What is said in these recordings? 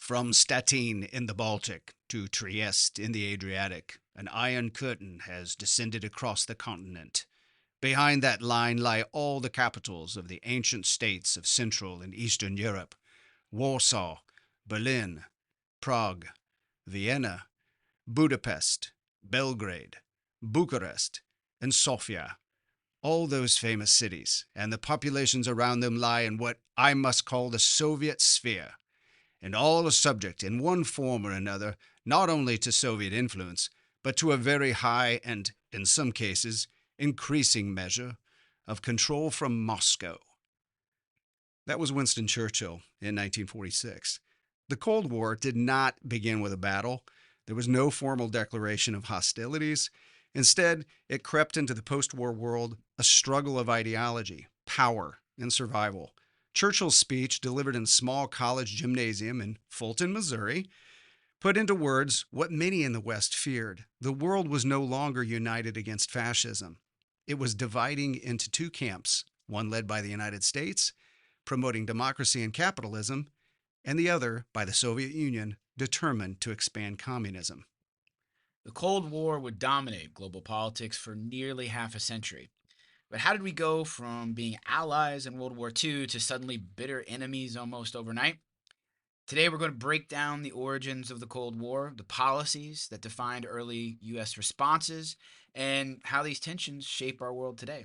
From Stettin in the Baltic to Trieste in the Adriatic, an iron curtain has descended across the continent. Behind that line lie all the capitals of the ancient states of Central and Eastern Europe: Warsaw, Berlin, Prague, Vienna, Budapest, Belgrade, Bucharest, and Sofia. All those famous cities and the populations around them lie in what I must call the Soviet sphere, and all are subject in one form or another not only to Soviet influence, but to a very high and, in some cases, increasing measure of control from Moscow. That was Winston Churchill in 1946. The Cold War did not begin with a battle. There was no formal declaration of hostilities. Instead, it crept into the post-war world a struggle of ideology, power, and survival. Churchill's speech, delivered in a small college gymnasium in Fulton, Missouri, put into words what many in the West feared. The world was no longer united against fascism. It was dividing into two camps, one led by the United States, promoting democracy and capitalism, and the other by the Soviet Union, determined to expand communism. The Cold War would dominate global politics for nearly half a century. But how did we go from being allies in World War II to suddenly bitter enemies almost overnight? Today, we're going to break down the origins of the Cold War, the policies that defined early U.S. responses, and how these tensions shape our world today.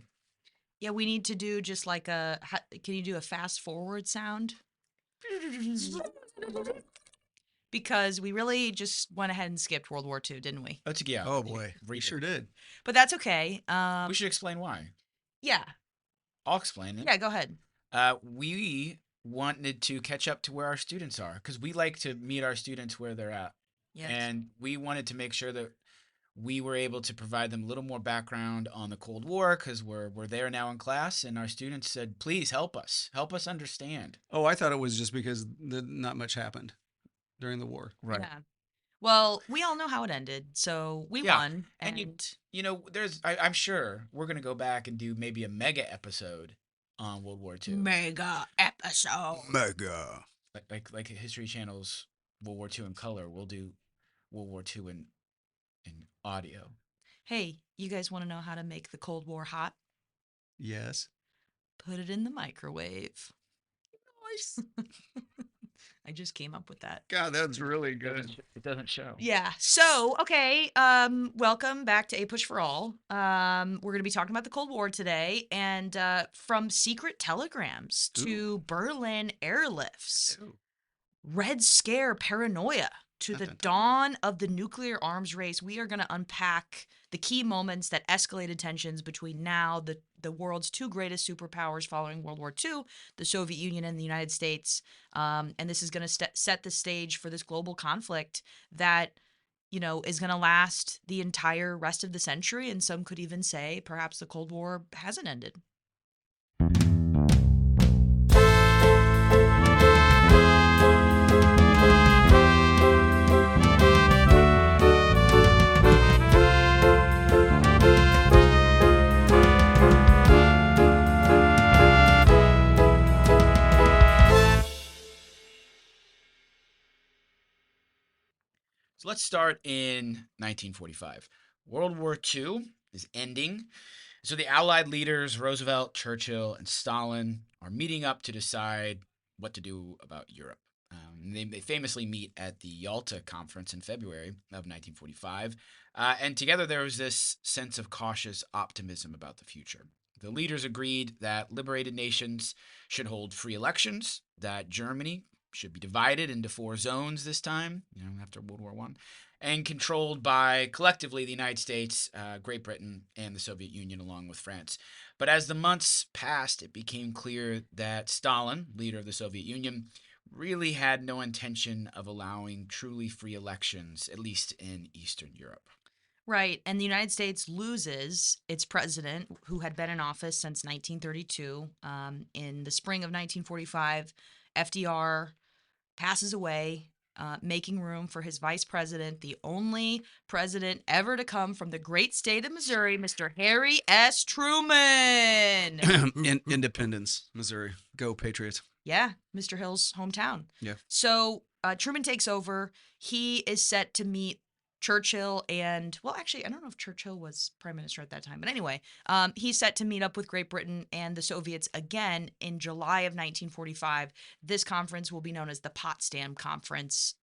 Yeah, we need to do just like can you do a fast forward sound? Because we really just went ahead and skipped World War II, didn't we? Yeah. Oh boy, we sure did. But that's okay. We should explain why. Yeah. I'll explain it. Yeah, go ahead. We wanted to catch up to where our students are because we like to meet our students where they're at. Yes. And we wanted to make sure that we were able to provide them a little more background on the Cold War because we're there now in class, and our students said, please help us understand. Oh, I thought it was just because not much happened during the war. Right. Yeah. Well, we all know how it ended, so we won. And I'm sure we're going to go back and do maybe a mega episode on World War II. Mega episode. Mega. Like History Channel's World War II in color. We'll do World War II in audio. Hey, you guys want to know how to make the Cold War hot? Yes. Put it in the microwave. Nice. I just came up with that. God, that's really good. It doesn't show. Yeah. So, okay. Welcome back to A Push for All. We're going to be talking about the Cold War today, and from secret telegrams to Berlin airlifts, Red Scare paranoia to the dawn of the nuclear arms race, we are going to unpack the key moments that escalated tensions between now the world's two greatest superpowers following World War II, the Soviet Union and the United States. And this is going to set the stage for this global conflict that, is going to last the entire rest of the century. And some could even say perhaps the Cold War hasn't ended. So let's start in 1945. World War II is ending. So the Allied leaders, Roosevelt, Churchill, and Stalin, are meeting up to decide what to do about Europe. They famously meet at the Yalta Conference in February of 1945. And together there was this sense of cautious optimism about the future. The leaders agreed that liberated nations should hold free elections, that Germany should be divided into 4 zones this time, after World War I, and controlled by, collectively, the United States, Great Britain, and the Soviet Union, along with France. But as the months passed, it became clear that Stalin, leader of the Soviet Union, really had no intention of allowing truly free elections, at least in Eastern Europe. Right. And the United States loses its president, who had been in office since 1932. In the spring of 1945, FDR passes away, making room for his vice president, the only president ever to come from the great state of Missouri, Mr. Harry S. Truman. Independence, Missouri. Go Patriots. Yeah, Mr. Hill's hometown. Yeah. So Truman takes over. He is set to meet Churchill and, well, actually, I don't know if Churchill was prime minister at that time, but anyway, he's set to meet up with Great Britain and the Soviets again in July of 1945. This conference will be known as the Potsdam Conference,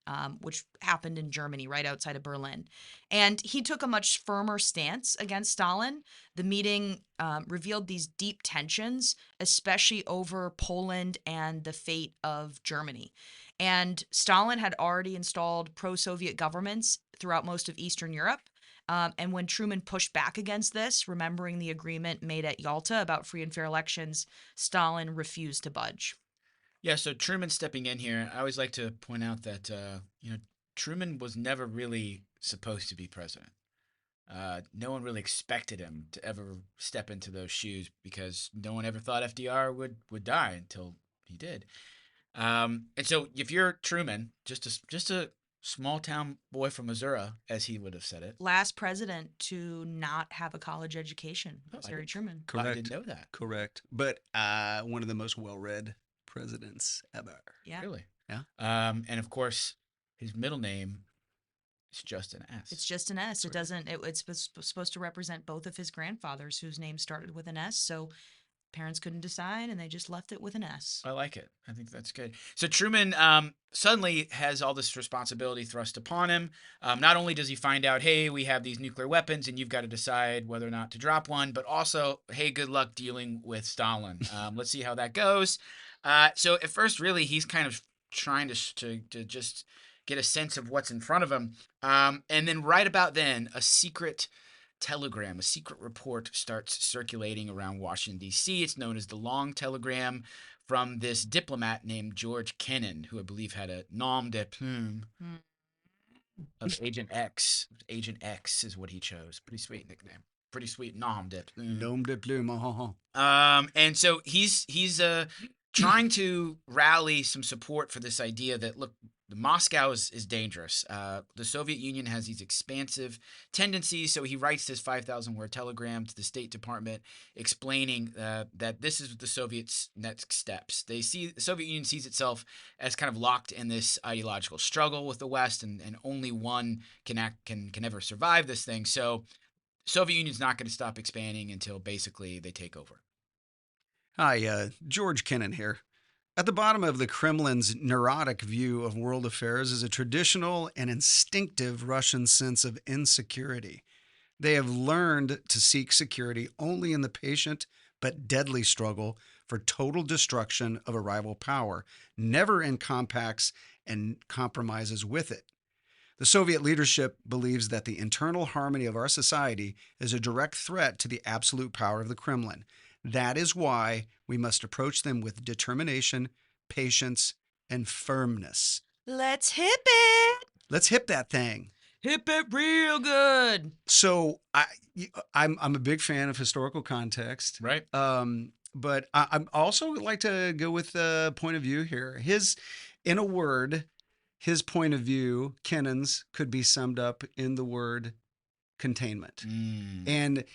which happened in Germany, right outside of Berlin. And he took a much firmer stance against Stalin. The meeting revealed these deep tensions, especially over Poland and the fate of Germany. And Stalin had already installed pro Soviet governments throughout most of Eastern Europe. And when Truman pushed back against this, remembering the agreement made at Yalta about free and fair elections, Stalin refused to budge. Yeah, so Truman stepping in here, I always like to point out that Truman was never really supposed to be president. No one really expected him to ever step into those shoes because no one ever thought FDR would die until he did. And so if you're Truman, just a small town boy from Missouri, as he would have said it. Last president to not have a college education was I Harry didn't- Truman. I Correct. didn't know that. Correct. But one of the most well-read presidents ever. Yeah. Really? Yeah. And of course, his middle name is just an S. It's just an S. It Right. doesn't, it's supposed to represent both of his grandfathers whose names started with an S. So parents couldn't decide and they just left it with an S. I like it. I think that's good. So Truman suddenly has all this responsibility thrust upon him. Not only does he find out, hey, we have these nuclear weapons and you've got to decide whether or not to drop one, but also, hey, good luck dealing with Stalin. Let's see how that goes. So at first, really, he's kind of trying to just get a sense of what's in front of him. And then right about then, a secret telegram, a secret report starts circulating around Washington, D.C. It's known as the Long Telegram from this diplomat named George Kennan, who I believe had a nom de plume of Agent X. Agent X is what he chose. Pretty sweet nickname. Pretty sweet nom de plume. Nom de plume. And so he's trying to rally some support for this idea that, look, Moscow is dangerous. The Soviet Union has these expansive tendencies, so he writes this 5,000-word telegram to the State Department explaining that this is the Soviets' next steps. The Soviet Union sees itself as kind of locked in this ideological struggle with the West, and only one can ever survive this thing. So Soviet Union's not going to stop expanding until basically they take over. Hi, George Kennan here. At the bottom of the Kremlin's neurotic view of world affairs is a traditional and instinctive Russian sense of insecurity. They have learned to seek security only in the patient but deadly struggle for total destruction of a rival power, never in compacts and compromises with it. The Soviet leadership believes that the internal harmony of our society is a direct threat to the absolute power of the Kremlin. That is why we must approach them with determination, patience, and firmness. Let's hip it. Let's hip that thing. Hip it real good. So I'm a big fan of historical context, Right? but I'm also like to go with the point of view here. In a word, his point of view, Kennan's, could be summed up in the word containment. And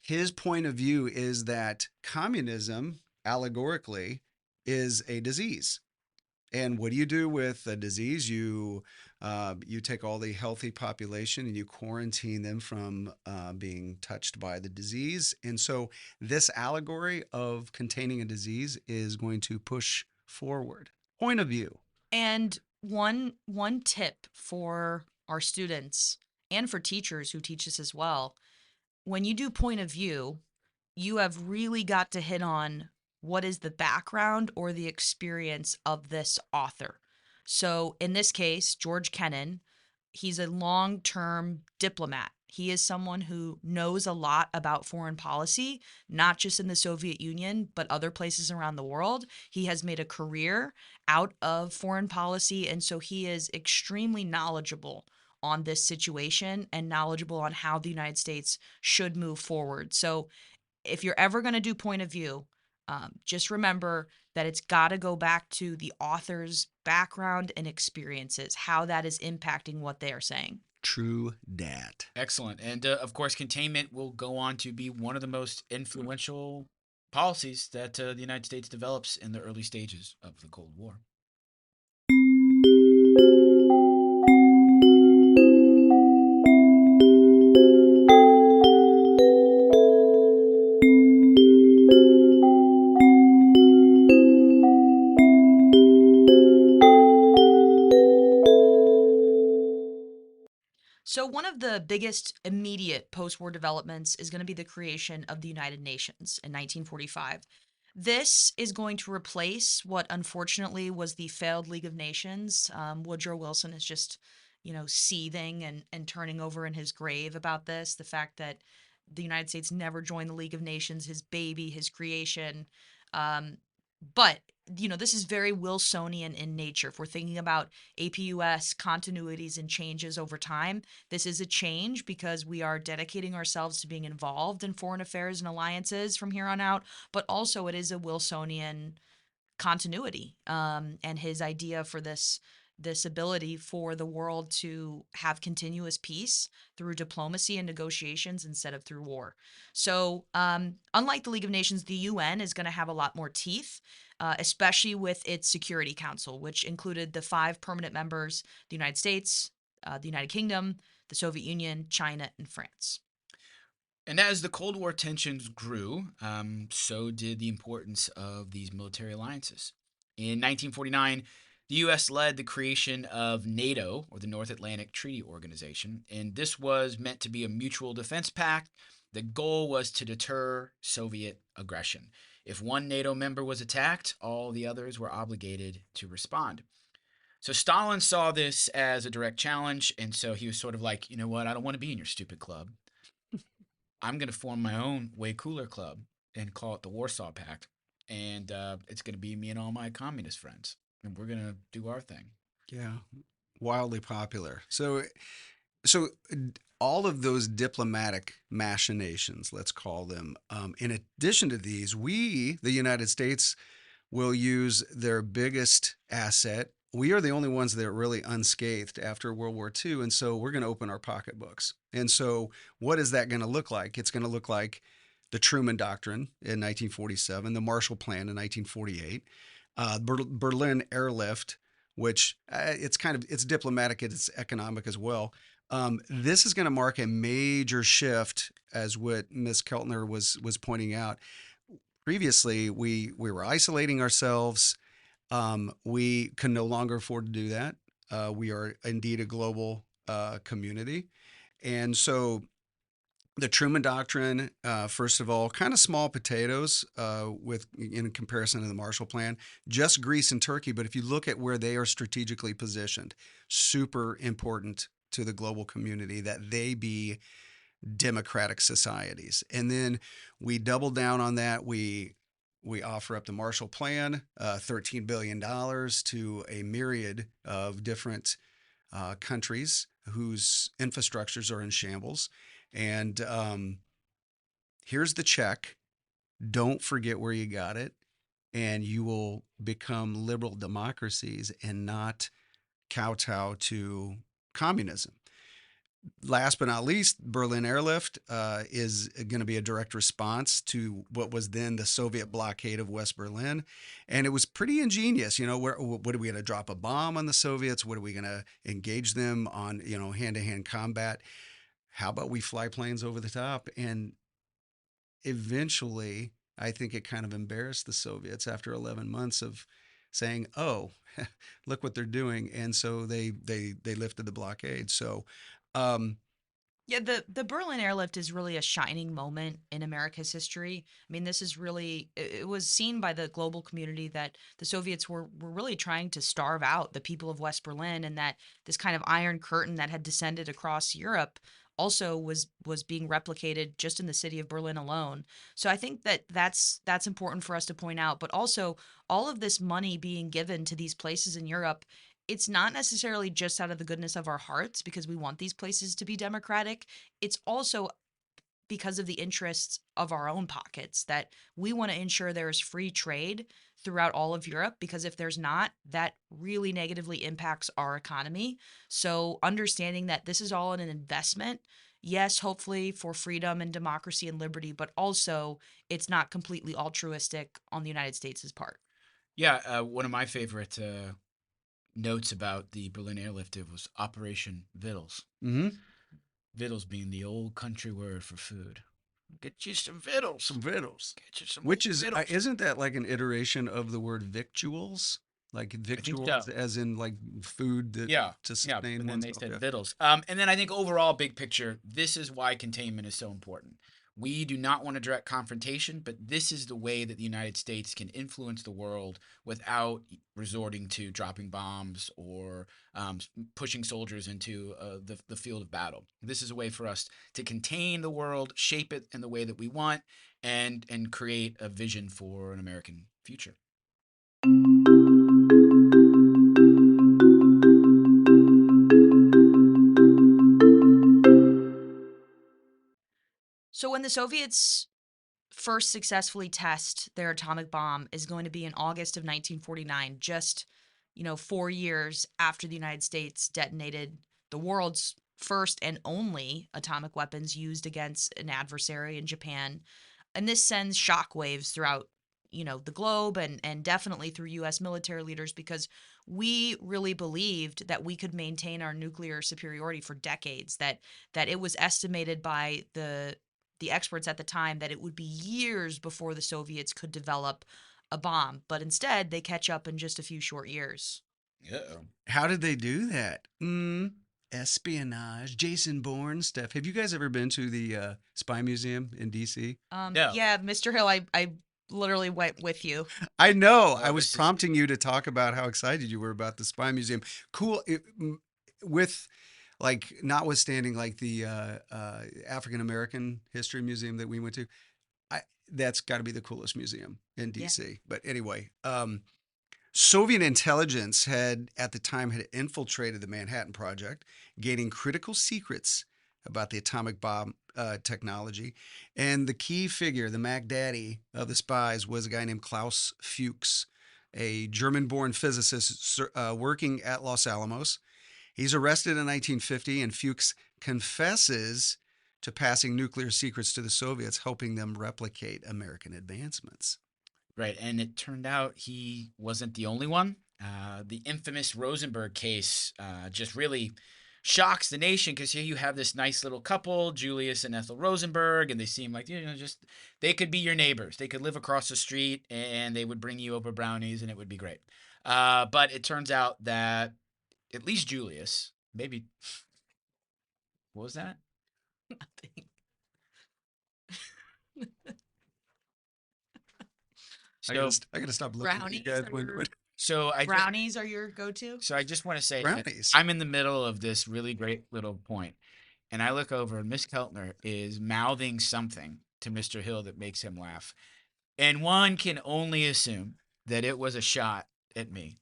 his point of view is that communism, allegorically, is a disease. And what do you do with a disease? You take all the healthy population and you quarantine them from being touched by the disease. And so this allegory of containing a disease is going to push forward. Point of view. And one tip for our students and for teachers who teach this as well, when you do point of view, you have really got to hit on what is the background or the experience of this author. So in this case, George Kennan, he's a long-term diplomat. He is someone who knows a lot about foreign policy, not just in the Soviet Union, but other places around the world. He has made a career out of foreign policy, and so he is extremely knowledgeable on this situation and knowledgeable on how the United States should move forward. So if you're ever going to do point of view, just remember that it's got to go back to the author's background and experiences, how that is impacting what they are saying. True dat. Excellent. And of course, containment will go on to be one of the most influential policies that the United States develops in the early stages of the Cold War. So, one of the biggest immediate post war developments is going to be the creation of the United Nations in 1945. This is going to replace what unfortunately was the failed League of Nations. Woodrow Wilson is just, seething and turning over in his grave about this. The fact that the United States never joined the League of Nations, his baby, his creation. Um, but this is very Wilsonian in nature. If we're thinking about APUS continuities and changes over time, this is a change because we are dedicating ourselves to being involved in foreign affairs and alliances from here on out. But also, it is a Wilsonian continuity, and his idea for this ability for the world to have continuous peace through diplomacy and negotiations instead of through war. So, unlike the League of Nations, the UN is going to have a lot more teeth, especially with its Security Council, which included the 5 permanent members: the United States, the United Kingdom, the Soviet Union, China, and France. And as the Cold War tensions grew, so did the importance of these military alliances. In 1949, the U.S. led the creation of NATO, or the North Atlantic Treaty Organization, and this was meant to be a mutual defense pact. The goal was to deter Soviet aggression. If one NATO member was attacked, all the others were obligated to respond. So Stalin saw this as a direct challenge, and so he was sort of like, you know what, I don't want to be in your stupid club. I'm going to form my own way cooler club and call it the Warsaw Pact. And it's going to be me and all my communist friends. And we're going to do our thing. Yeah, wildly popular. So all of those diplomatic machinations, let's call them. In addition to these, we, the United States, will use their biggest asset. We are the only ones that are really unscathed after World War II. And so we're going to open our pocketbooks. And so what is that going to look like? It's going to look like the Truman Doctrine in 1947, the Marshall Plan in 1948, Berlin Airlift, which it's diplomatic, it's economic as well. This is going to mark a major shift, as what Ms. Keltner was pointing out. Previously, we were isolating ourselves. We can no longer afford to do that. We are indeed a global community. And so the Truman Doctrine, first of all, kind of small potatoes in comparison to the Marshall Plan, just Greece and Turkey. But if you look at where they are strategically positioned, super important to the global community that they be democratic societies. And then we double down on that. We offer up the Marshall Plan, $13 billion to a myriad of different countries whose infrastructures are in shambles. And here's the check. Don't forget where you got it. And you will become liberal democracies and not kowtow to communism. Last but not least, Berlin Airlift is going to be a direct response to what was then the Soviet blockade of West Berlin. And it was pretty ingenious. What are we going to drop a bomb on the Soviets? What are we going to engage them on, hand-to-hand combat? How about we fly planes over the top? And eventually, I think it kind of embarrassed the Soviets after 11 months of saying, oh, look what they're doing. And so they lifted the blockade. So, Yeah, the Berlin airlift is really a shining moment in America's history. I mean, this is really, it was seen by the global community that the Soviets were really trying to starve out the people of West Berlin, and that this kind of iron curtain that had descended across Europe also was being replicated just in the city of Berlin alone. So I think that that's important for us to point out, but also all of this money being given to these places in Europe, it's not necessarily just out of the goodness of our hearts because we want these places to be democratic. It's also because of the interests of our own pockets that we want to ensure there is free trade throughout all of Europe, because if there's not, that really negatively impacts our economy. So understanding that this is all in an investment, yes, hopefully for freedom and democracy and liberty, but also it's not completely altruistic on the United States' part. Yeah, one of my favorite notes about the Berlin airlift, it was Operation Vittles. Mm-hmm. Vittles being the old country word for food. Get you some vittles. Some victuals. Get you some Which old is, vittles. isn't that like an iteration of the word victuals? Like victuals, so. as in like food that Yeah, to yeah. sustain And then they oneself. said Yeah. vittles. And then I think overall, big picture, this is why containment is so important. We do not want a direct confrontation, but this is the way that the United States can influence the world without resorting to dropping bombs or pushing soldiers into the field of battle. This is a way for us to contain the world, shape it in the way that we want, and create a vision for an American future. So when the Soviets first successfully test their atomic bomb is going to be in August of 1949, just 4 years after the United States detonated the world's first and only atomic weapons used against an adversary in Japan. And this sends shockwaves throughout the globe and definitely through US military leaders, because we really believed that we could maintain our nuclear superiority for decades, that it was estimated by the experts at the time that it would be years before the Soviets could develop a bomb, but instead they catch up in just a few short years. Uh-oh. How did they do that? Espionage, Jason Bourne stuff. Have you guys ever been to the Spy Museum in D.C.? No. Yeah, Mr. Hill, I literally went with you. I know. Oh, I was this is- prompting you to talk about how excited you were about the Spy Museum. Cool. With like notwithstanding like the African American History Museum that we went to, that's got to be the coolest museum in DC. But anyway, Soviet intelligence had infiltrated the Manhattan Project, gaining critical secrets about the atomic bomb technology. And the key figure, the Mac Daddy of the spies, was a guy named Klaus Fuchs, a German-born physicist working at Los Alamos. He's arrested in 1950, and Fuchs confesses to passing nuclear secrets to the Soviets, helping them replicate American advancements. Right, and it turned out he wasn't the only one. The infamous Rosenberg case just really shocks the nation, because here you have this nice little couple, Julius and Ethel Rosenberg, and they seem like, just they could be your neighbors. They could live across the street, and they would bring you over brownies, and it would be great. But it turns out that at least Julius, maybe, what was that? Nothing. I gotta stop looking at you guys. Brownies are your go-to? So I just want to say, Brownies. I'm in the middle of this really great little point, and I look over, and Miss Keltner is mouthing something to Mr. Hill that makes him laugh, and one can only assume that it was a shot at me.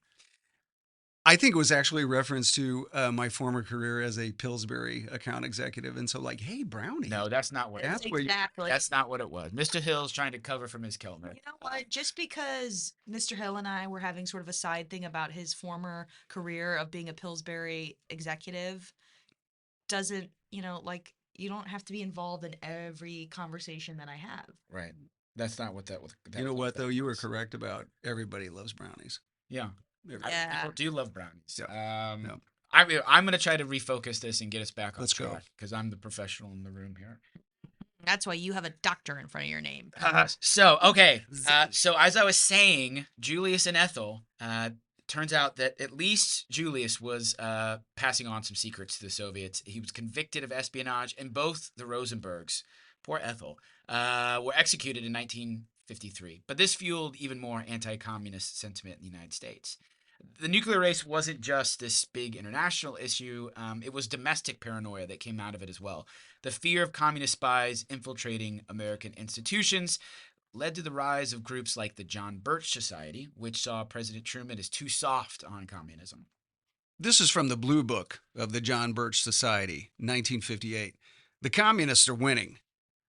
I think it was actually a reference to my former career as a Pillsbury account executive, and so like, hey, Brownie. No, that's not what. That's where you- Exactly. That's not what it was. Mr. Hill's trying to cover for Miss Keltner. You know what? Just because Mr. Hill and I were having sort of a side thing about his former career of being a Pillsbury executive doesn't, you don't have to be involved in every conversation that I have. Right. That's not what that was. You know what though? You were correct about everybody loves brownies. Yeah. Yeah. People do love brownies. Yeah. I'm going to try to refocus this and get us back on Let's go. track, because I'm the professional in the room here. That's why you have a doctor in front of your name. So as I was saying, Julius and Ethel, turns out that at least Julius was passing on some secrets to the Soviets. He was convicted of espionage, and both the Rosenbergs, poor Ethel, were executed in 1953. But this fueled even more anti-communist sentiment in the United States. The nuclear race wasn't just this big international issue. It was domestic paranoia that came out of it as well. The fear of communist spies infiltrating American institutions led to the rise of groups like the John Birch Society, which saw President Truman as too soft on communism. This is from the Blue Book of the John Birch Society, 1958. The communists are winning.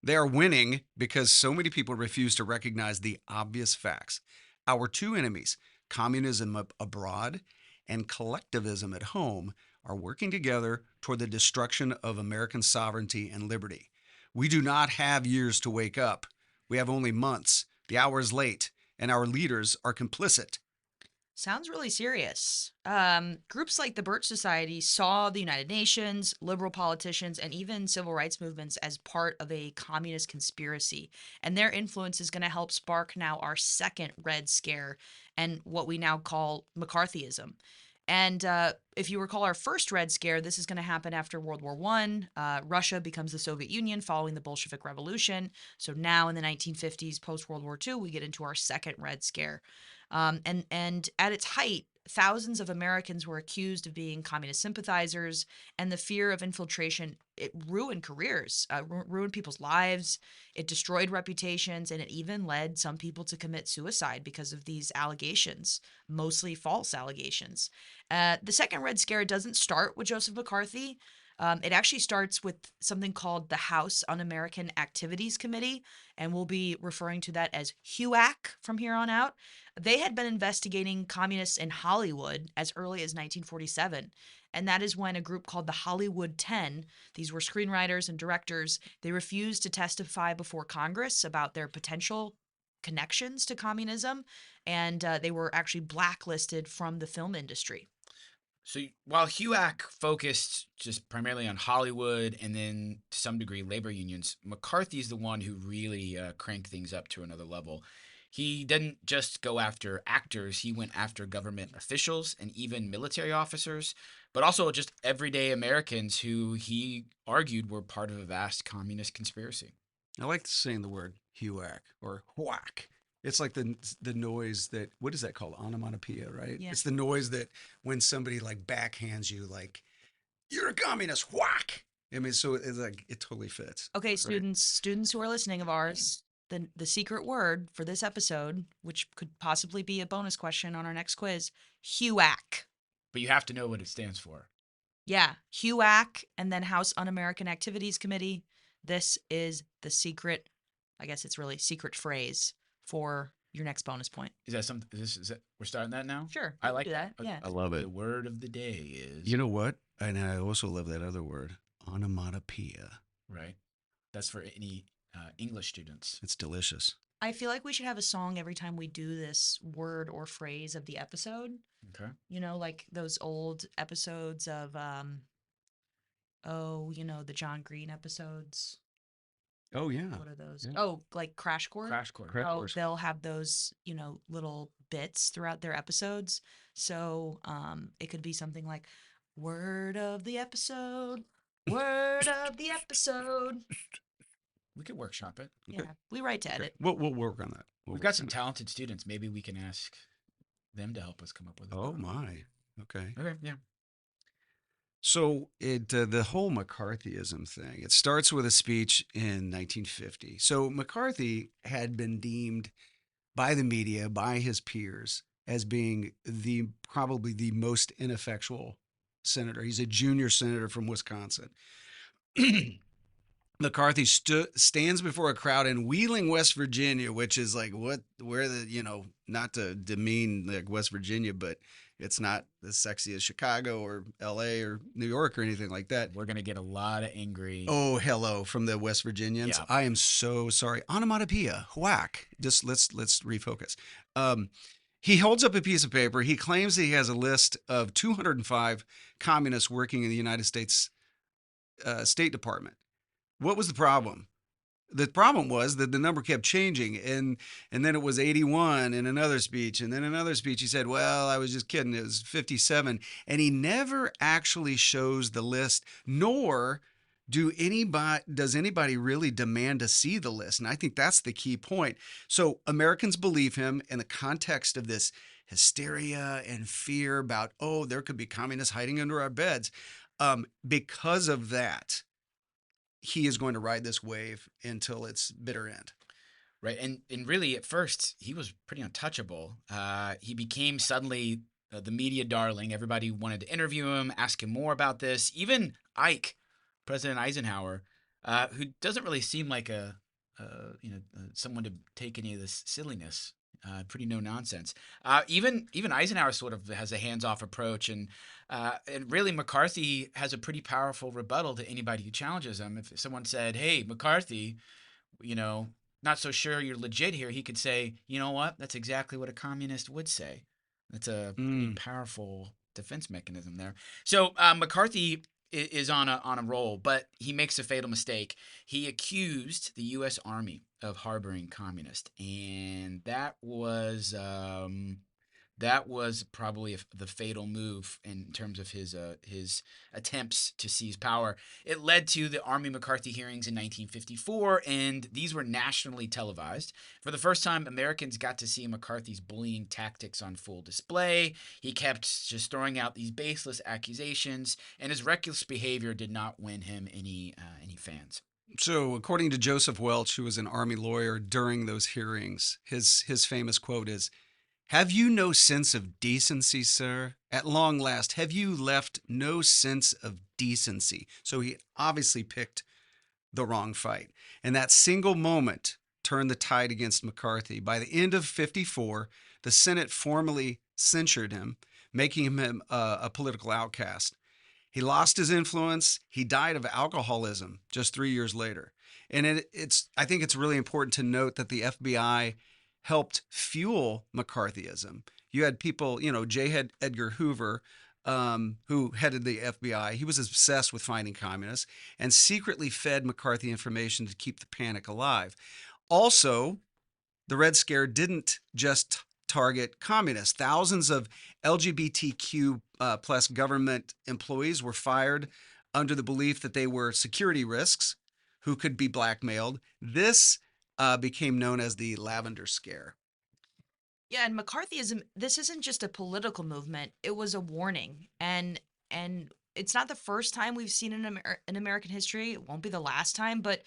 They are winning because so many people refuse to recognize the obvious facts. Our two enemies, communism abroad and collectivism at home, are working together toward the destruction of American sovereignty and liberty. We do not have years to wake up. We have only months. The hour is late, and our leaders are complicit. Sounds really serious. Groups like the Birch Society saw the United Nations, liberal politicians, and even civil rights movements as part of a communist conspiracy. And their influence is going to help spark now our second Red Scare and what we now call McCarthyism. And if you recall our first Red Scare, this is going to happen after World War One. Russia becomes the Soviet Union following the Bolshevik Revolution. So now in the 1950s, post World War II, we get into our second Red Scare. And at its height, thousands of Americans were accused of being communist sympathizers, and the fear of infiltration, it ruined careers, ruined people's lives, it destroyed reputations, and it even led some people to commit suicide because of these allegations, mostly false allegations. The second Red Scare doesn't start with Joseph McCarthy. It actually starts with something called the House Un-American Activities Committee, and we'll be referring to that as HUAC from here on out. They had been investigating communists in Hollywood as early as 1947. And that is when a group called the Hollywood 10, these were screenwriters and directors, they refused to testify before Congress about their potential connections to communism. And they were actually blacklisted from the film industry. So while HUAC focused just primarily on Hollywood and then to some degree labor unions, McCarthy's the one who really cranked things up to another level. He didn't just go after actors, he went after government officials and even military officers, but also just everyday Americans who he argued were part of a vast communist conspiracy. I like saying the word HUAC or whack. It's like the noise that, what is that called? Onomatopoeia, right? Yeah. It's the noise that when somebody like backhands you, like, you're a communist, whack. I mean, so it's like, it totally fits. Okay, Right. students who are listening of ours, the secret word for this episode, which could possibly be a bonus question on our next quiz, HUAC. But you have to know what it stands for. Yeah, HUAC and then House Un-American Activities Committee. This is the secret, I guess it's really secret phrase for your next bonus point. Is that something? Is that we're starting that now? Sure, I we can like do that. Okay. Yeah. I love it. The word of the day is You know what? And I also love that other word, onomatopoeia. right. That's for any English students. It's delicious. I feel like we should have a song every time we do this word or phrase of the episode. Okay. You know, like those old episodes of the John Green episodes. Oh, yeah. What are those? Yeah. Oh, like Crash Course. Crash course. Crash Oh, Course. they'll have those, little bits throughout their episodes. So, it could be something like word of the episode, word of the episode. We could workshop it. Yeah, we write to Okay. edit. We'll work on that. We've got some talented students. Maybe we can ask them to help us come up with it. Oh, my. Okay. Okay. Yeah. So the whole McCarthyism thing, it starts with a speech in 1950. So McCarthy had been deemed by the media, by his peers, as being probably the most ineffectual senator. He's a junior senator from Wisconsin. McCarthy stands before a crowd in Wheeling, West Virginia, which is like not to demean like West Virginia, but it's not as sexy as Chicago or LA or New York or anything like that. We're gonna get a lot of angry. Oh, hello from the West Virginians. Yeah. I am so sorry. Onomatopoeia, whack. Just let's refocus. He holds up a piece of paper. He claims that he has a list of 205 communists working in the United States State Department. What was the problem? The problem was that the number kept changing, and then it was 81 in another speech, and then another speech he said, well, I was just kidding, it was 57. And he never actually shows the list, nor does anybody really demand to see the list. And I think that's the key point. So Americans believe him in the context of this hysteria and fear about, oh, there could be communists hiding under our beds. Because of that, he is going to ride this wave until its bitter end. Right. And really, at first, he was pretty untouchable. He became suddenly the media darling. Everybody wanted to interview him, ask him more about this. Even Ike, President Eisenhower, who doesn't really seem like someone to take any of this silliness. Pretty no nonsense. Even Eisenhower sort of has a hands-off approach, and really McCarthy has a pretty powerful rebuttal to anybody who challenges him. If someone said, "Hey, McCarthy, not so sure you're legit here," he could say, "You know what? That's exactly what a communist would say." That's a pretty Mm. powerful defense mechanism there. So McCarthy is on a roll, but he makes a fatal mistake. He accused the U.S. Army of harboring communists, and that was probably the fatal move in terms of his attempts to seize power. It led to the Army McCarthy hearings in 1954, and these were nationally televised. For the first time, Americans got to see McCarthy's bullying tactics on full display. He kept just throwing out these baseless accusations, and his reckless behavior did not win him any fans. So, according to Joseph Welch, who was an Army lawyer during those hearings, his famous quote is, "Have you no sense of decency, sir? At long last, have you left no sense of decency?" So he obviously picked the wrong fight. And that single moment turned the tide against McCarthy. By the end of 54, the Senate formally censured him, making him a political outcast. He lost his influence. He died of alcoholism just 3 years later. And I think it's really important to note that the FBI helped fuel McCarthyism. You had people, J. Edgar Hoover, who headed the FBI. He was obsessed with finding communists and secretly fed McCarthy information to keep the panic alive. Also, the Red Scare didn't just target communists. Thousands of LGBTQ plus government employees were fired under the belief that they were security risks who could be blackmailed. This became known as the Lavender Scare. Yeah, and McCarthyism, this isn't just a political movement, it was a warning. And it's not the first time we've seen in American history. It won't be the last time, but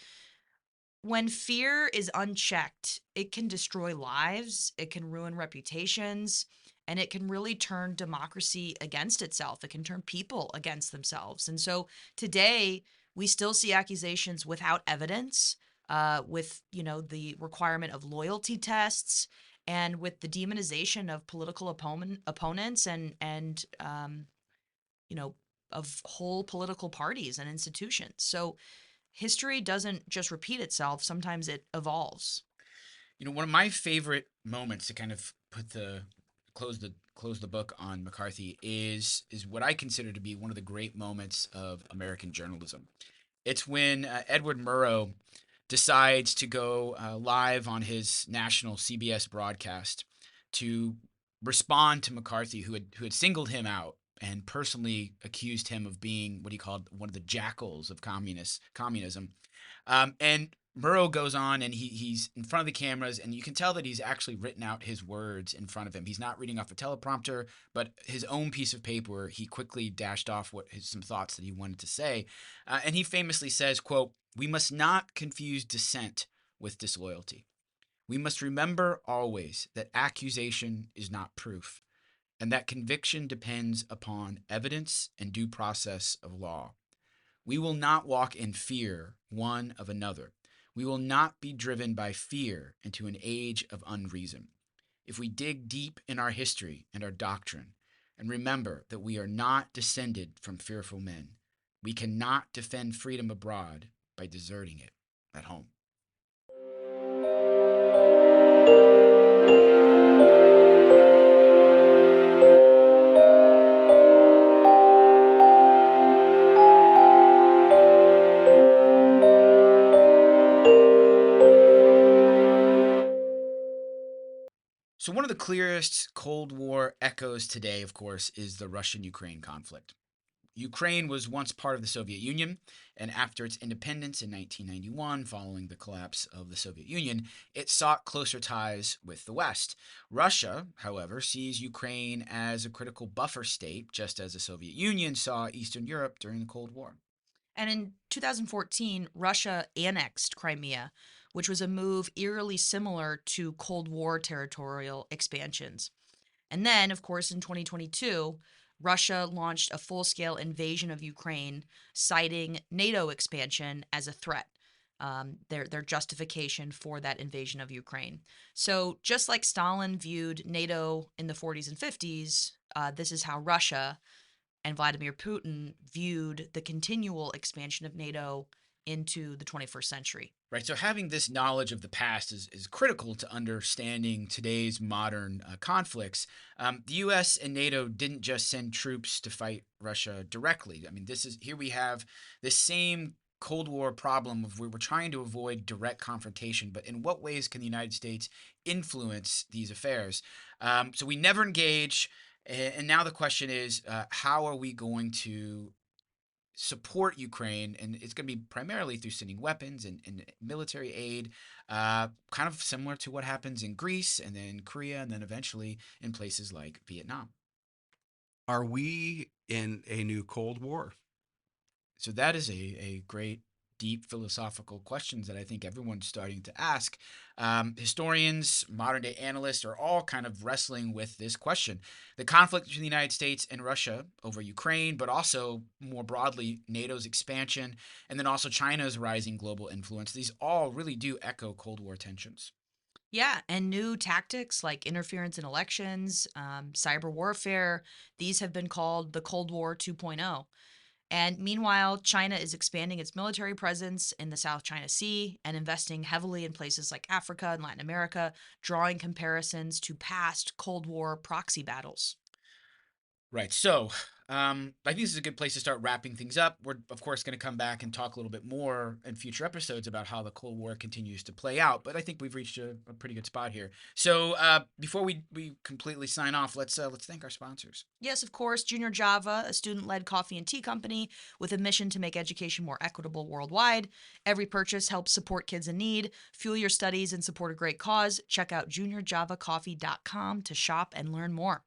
when fear is unchecked, it can destroy lives, it can ruin reputations, and it can really turn democracy against itself. It can turn people against themselves. And so today, we still see accusations without evidence, with the requirement of loyalty tests, and with the demonization of political opponents, and you know of whole political parties and institutions. So history doesn't just repeat itself, sometimes it evolves. One of my favorite moments to kind of close the book on McCarthy is what I consider to be one of the great moments of American journalism. It's when Edward Murrow decides to go live on his national CBS broadcast to respond to McCarthy, who had singled him out and personally accused him of being what he called one of the jackals of communism. And Murrow goes on and he's in front of the cameras, and you can tell that he's actually written out his words in front of him. He's not reading off a teleprompter, but his own piece of paper. He quickly dashed off some thoughts that he wanted to say, and he famously says, "quote We must not confuse dissent with disloyalty. We must remember always that accusation is not proof, and that conviction depends upon evidence and due process of law. We will not walk in fear one of another. We will not be driven by fear into an age of unreason. If we dig deep in our history and our doctrine, and remember that we are not descended from fearful men, we cannot defend freedom abroad by deserting it at home." So, one of the clearest Cold War echoes today, of course, is the Russian Ukraine conflict. Ukraine was once part of the Soviet Union, and after its independence in 1991, following the collapse of the Soviet Union, it sought closer ties with the West. Russia, however, sees Ukraine as a critical buffer state, just as the Soviet Union saw Eastern Europe during the Cold War. And in 2014, Russia annexed Crimea, which was a move eerily similar to Cold War territorial expansions. And then, of course, in 2022, Russia launched a full scale invasion of Ukraine, citing NATO expansion as a threat, their justification for that invasion of Ukraine. So, just like Stalin viewed NATO in the 40s and 50s, this is how Russia and Vladimir Putin viewed the continual expansion of NATO into the 21st century. Right. So having this knowledge of the past is critical to understanding today's modern conflicts. The U.S. and NATO didn't just send troops to fight Russia directly. I mean, here we have this same Cold War problem of we were trying to avoid direct confrontation, but in what ways can the United States influence these affairs? So we never engage. And now the question is, how are we going to support Ukraine? And it's going to be primarily through sending weapons and military aid, kind of similar to what happens in Greece and then Korea and then eventually in places like Vietnam. Are we in a new Cold War? So that is a great, deep philosophical questions that I think everyone's starting to ask. Historians, modern day analysts are all kind of wrestling with this question. The conflict between the United States and Russia over Ukraine, but also more broadly, NATO's expansion, and then also China's rising global influence. These all really do echo Cold War tensions. Yeah, and new tactics like interference in elections, cyber warfare, these have been called the Cold War 2.0. And meanwhile, China is expanding its military presence in the South China Sea and investing heavily in places like Africa and Latin America, drawing comparisons to past Cold War proxy battles. Right. So I think this is a good place to start wrapping things up. We're, of course, going to come back and talk a little bit more in future episodes about how the Cold War continues to play out. But I think we've reached a pretty good spot here. So before we completely sign off, let's thank our sponsors. Yes, of course, Junior Java, a student-led coffee and tea company with a mission to make education more equitable worldwide. Every purchase helps support kids in need, fuel your studies, and support a great cause. Check out juniorjavacoffee.com to shop and learn more.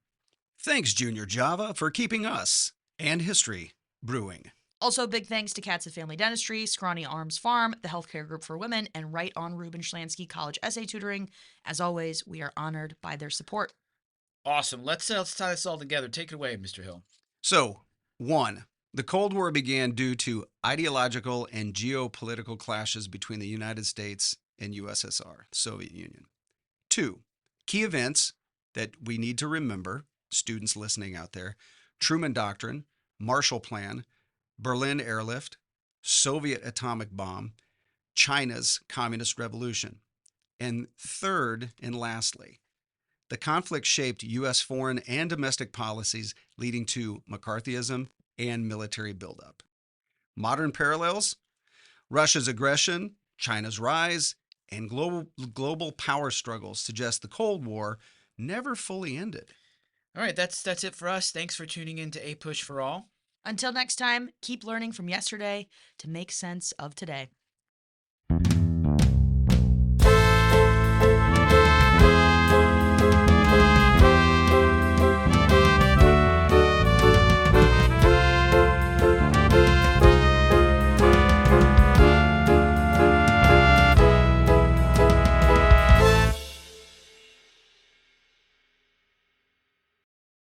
Thanks, Junior Java, for keeping us and history brewing. Also, big thanks to Cats of Family Dentistry, Scrawny Arms Farm, the Healthcare Group for Women, and Right on Ruben Schlansky College Essay Tutoring. As always, we are honored by their support. Awesome. Let's tie this all together. Take it away, Mr. Hill. So, 1. The Cold War began due to ideological and geopolitical clashes between the United States and USSR, Soviet Union. 2. Key events that we need to remember, students listening out there: Truman Doctrine, Marshall Plan, Berlin Airlift, Soviet atomic bomb, China's Communist Revolution. And third and lastly, the conflict shaped U.S. foreign and domestic policies, leading to McCarthyism and military buildup. Modern parallels: Russia's aggression, China's rise, and global power struggles suggest the Cold War never fully ended. All right, that's it for us. Thanks for tuning in to A Push for All. Until next time, keep learning from yesterday to make sense of today.